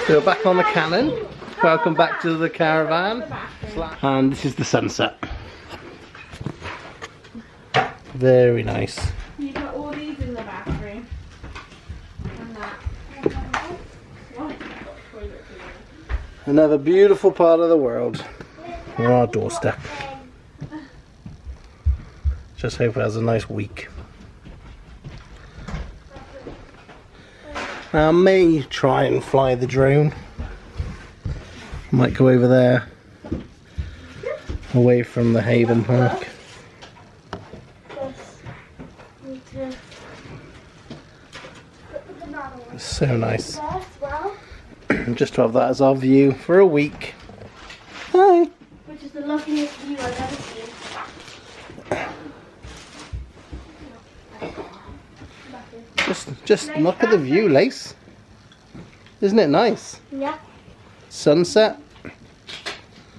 So we're back on the cannon. Welcome back to the caravan. And this is the sunset. Very nice. You've got all these in the bathroom. And that. Another beautiful part of the world. On our doorstep. Just hope it has a nice week. Now I may try and fly the drone. Might go over there, away from the Haven Park. It's so nice. Just to have that as our view for a week. Hi. Which is the luckiest view I've ever seen. Just look at the view, Lace. Isn't it nice? Yeah. Sunset.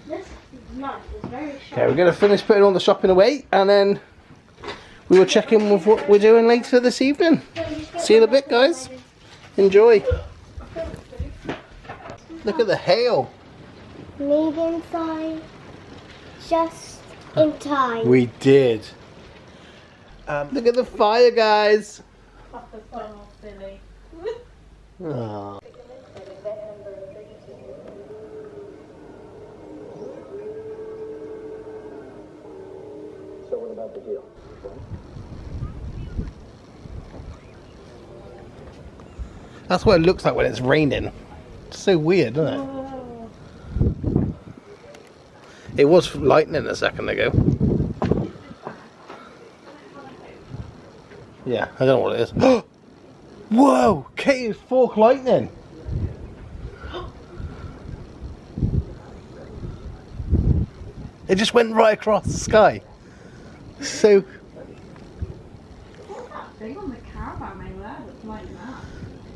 This is nice. It's very sharp. Okay, we're going to finish putting all the shopping away and then we will check in with what we're doing later this evening. See you in a bit, guys. Enjoy. Look at the hail. Medium size. Just in time. We did. Look at the fire, guys. Aww. So what about the deal? That's what it looks like when it's raining. It's so weird, isn't it? It was lightning a second ago. Yeah, I don't know what it is. Whoa! Kate's fork lightning! It just went right across the sky. So... Big on the caravan over there, that's like that.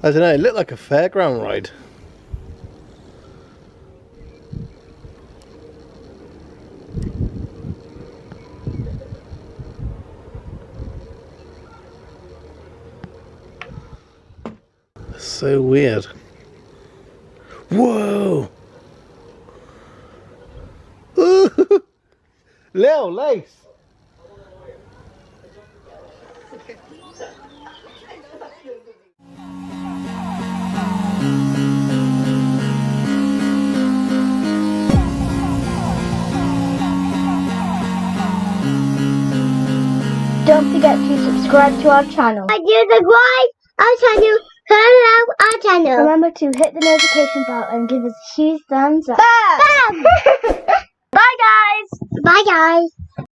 I don't know, it looked like a fairground ride. So weird. Whoa! Lil, Lace! Don't forget to subscribe to our channel. And you subscribe our channel. Turn on our channel. Remember to hit the notification bell and give us a huge thumbs up. Bam! Bye guys! Bye guys!